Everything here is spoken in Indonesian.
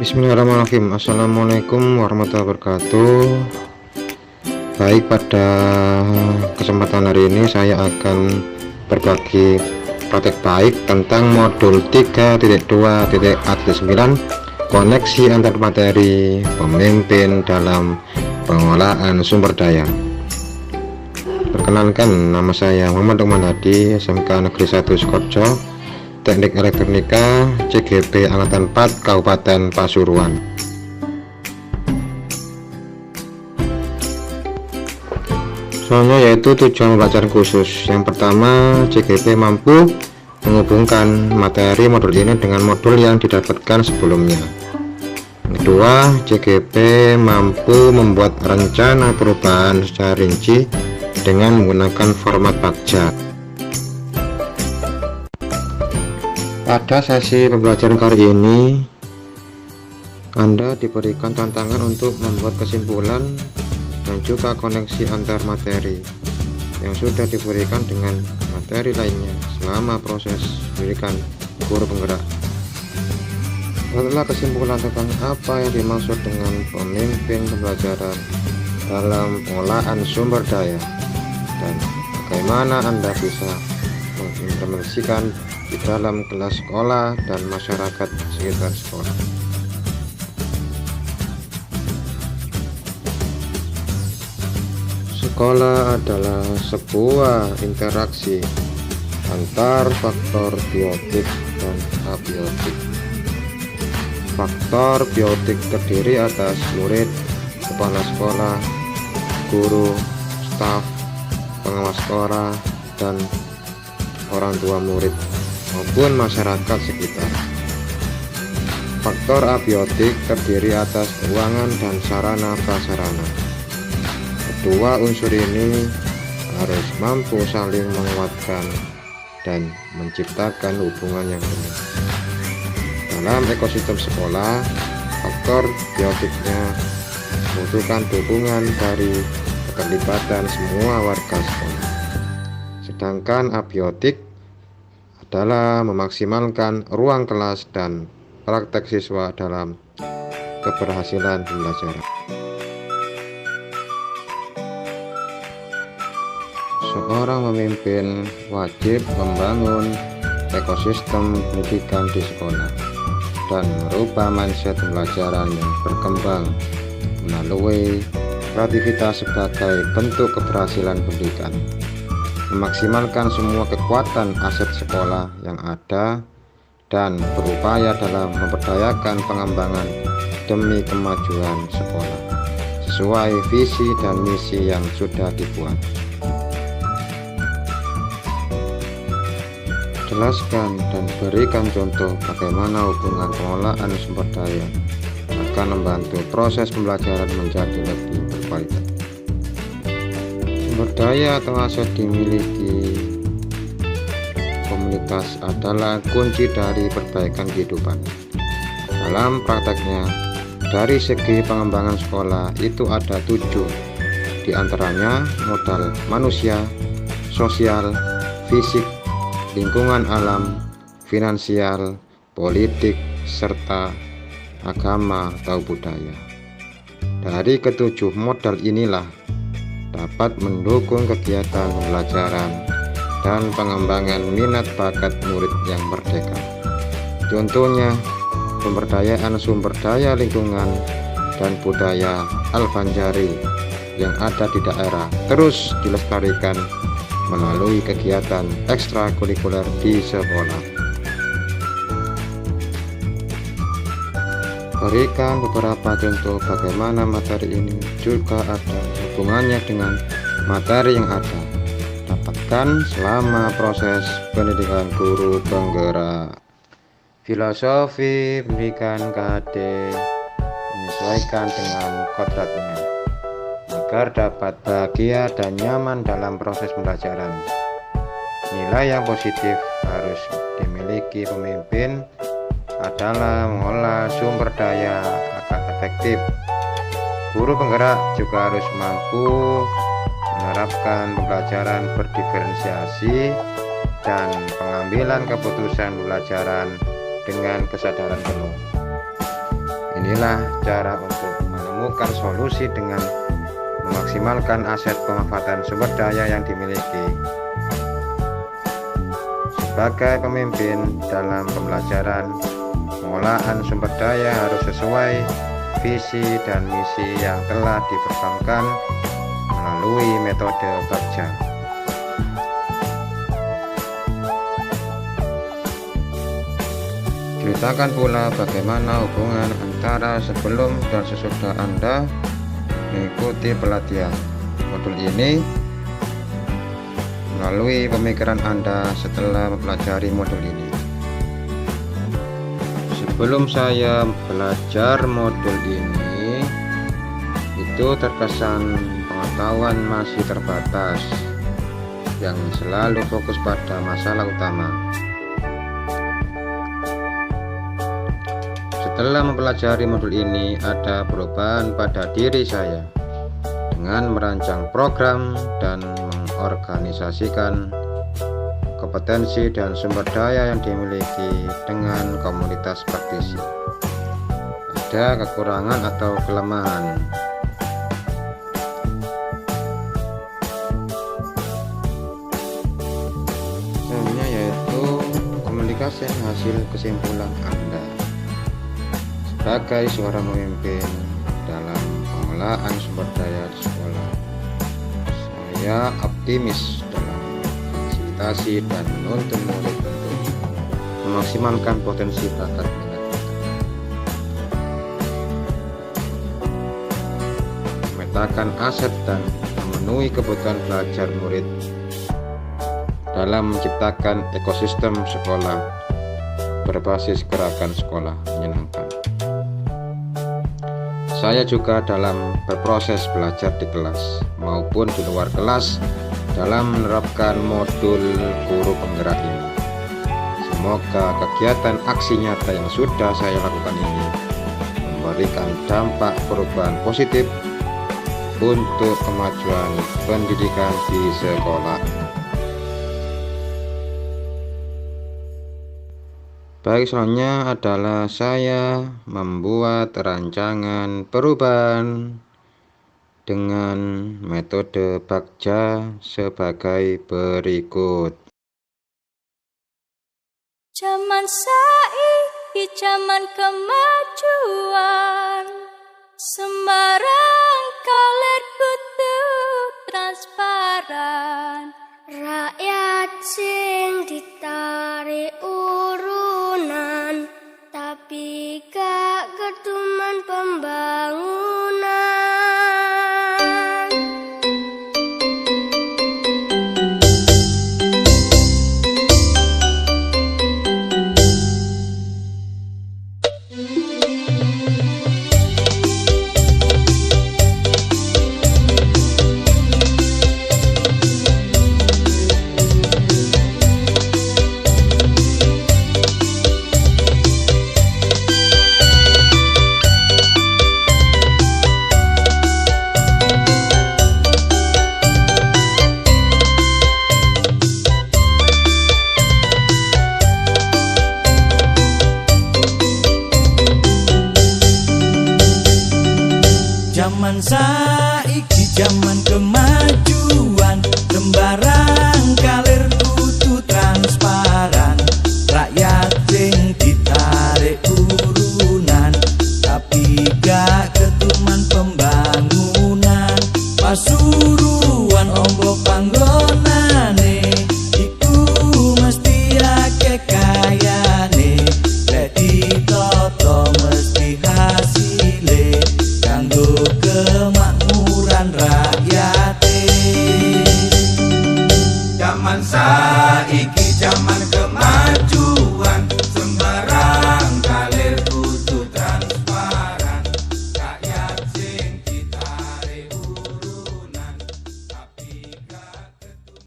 Bismillahirrahmanirrahim. Assalamualaikum warahmatullahi wabarakatuh. Baik, pada kesempatan hari ini saya akan berbagi praktek baik tentang modul 3.2.9 koneksi antar materi pemimpin dalam pengolahan sumber daya. Perkenalkan, nama saya Muhammad Lukman Hadi, SMK Negeri 1 Sukoharjo, Teknik Elektronika, CGP Angkatan 4, Kabupaten Pasuruan. Soalnya yaitu tujuan pembelajaran khusus. Yang pertama, CGP mampu menghubungkan materi modul ini dengan modul yang didapatkan sebelumnya. Yang kedua, CGP mampu membuat rencana perubahan secara rinci dengan menggunakan format Bagja. Pada sesi pembelajaran kali ini, Anda diberikan tantangan untuk membuat kesimpulan dan juga koneksi antar materi yang sudah diberikan dengan materi lainnya selama proses pendidikan guru penggerak. Setelah kesimpulan tentang apa yang dimaksud dengan pemimpin pembelajaran dalam pengolahan sumber daya dan bagaimana Anda bisa mengimplementasikan di dalam kelas sekolah dan masyarakat sekitar sekolah. Sekolah adalah sebuah interaksi antar faktor biotik dan abiotik. Faktor biotik terdiri atas murid, kepala sekolah, guru, staf, pengawas sekolah, dan orang tua murid maupun masyarakat sekitar. Faktor abiotik terdiri atas ruangan dan sarana prasarana. Kedua unsur ini harus mampu saling menguatkan dan menciptakan hubungan yang benar. Dalam ekosistem sekolah, faktor biotiknya membutuhkan dukungan dari keterlibatan semua warga sekolah. Sedangkan abiotik adalah memaksimalkan ruang kelas dan praktek siswa dalam keberhasilan pembelajaran. Seorang pemimpin wajib membangun ekosistem pendidikan di sekolah dan merubah mindset pembelajaran yang berkembang melalui kreativitas sebagai bentuk keberhasilan pendidikan. Memaksimalkan semua kekuatan aset sekolah yang ada dan berupaya dalam memberdayakan pengembangan demi kemajuan sekolah sesuai visi dan misi yang sudah dibuat. Jelaskan dan berikan contoh bagaimana hubungan pengolahan sumber daya akan membantu proses pembelajaran menjadi lebih berkualitas. Sumber daya atau aset dimiliki komunitas adalah kunci dari perbaikan kehidupan. Dalam prakteknya, dari segi pengembangan sekolah itu ada 7, diantaranya modal manusia, sosial, fisik, lingkungan alam, finansial, politik, serta agama atau budaya. Dari ketujuh modal inilah dapat mendukung kegiatan pembelajaran dan pengembangan minat bakat murid yang merdeka. Contohnya, pemberdayaan sumber daya lingkungan dan budaya Al-Banjari yang ada di daerah terus dilestarikan melalui kegiatan ekstrakurikuler di sekolah. Berikan beberapa contoh bagaimana materi ini juga ada hubungannya dengan materi yang ada. Dapatkan selama proses pendidikan guru penggerak. Filosofi pendidikan KHD menyesuaikan dengan kodratnya agar dapat bahagia dan nyaman dalam proses pembelajaran. Nilai yang positif harus dimiliki pemimpin adalah mengolah sumber daya agar efektif. Guru penggerak juga harus mampu menerapkan pembelajaran berdiferensiasi dan pengambilan keputusan pembelajaran dengan kesadaran penuh. Inilah cara untuk menemukan solusi dengan memaksimalkan aset pemanfaatan sumber daya yang dimiliki. Sebagai pemimpin dalam pembelajaran, pengolahan sumber daya harus sesuai visi dan misi yang telah diperjuangkan melalui metode Bagja. Ceritakan pula bagaimana hubungan antara sebelum dan sesudah Anda mengikuti pelatihan modul ini melalui pemikiran Anda setelah mempelajari modul ini. Sebelum saya belajar modul ini, itu terkesan pengetahuan masih terbatas yang selalu fokus pada masalah utama. Setelah mempelajari modul ini, ada perubahan pada diri saya dengan merancang program dan mengorganisasikan kompetensi dan sumber daya yang dimiliki dengan komunitas praktisi. Ada kekurangan atau kelemahan. Contohnya yaitu komunikasi hasil kesimpulan Anda. Sebagai seorang pemimpin dalam pengolahan sumber daya di sekolah, saya optimis dalam fasilitasi dan menuntun murid untuk memaksimalkan potensi bakat minat mereka, memetakan aset dan memenuhi kebutuhan belajar murid dalam menciptakan ekosistem sekolah berbasis gerakan sekolah menyenangkan. Saya juga dalam berproses belajar di kelas maupun di luar kelas dalam menerapkan modul guru penggerak ini. Semoga kegiatan aksi nyata yang sudah saya lakukan ini memberikan dampak perubahan positif untuk kemajuan pendidikan di sekolah. Baik, selanjutnya adalah saya membuat rancangan perubahan dengan metode Bagja sebagai berikut. Zaman saiki zaman kemajuan, sembarang kaler kudu transparan. Rakyat sing ditarik urunan, tapi gak ketuman pembangunan. Zaman saiki zaman kemajuan, sembarang kalir kudu transparan. Rakyat sing ditarik urunan, tapi gak ketuman pembangunan. Pasuruan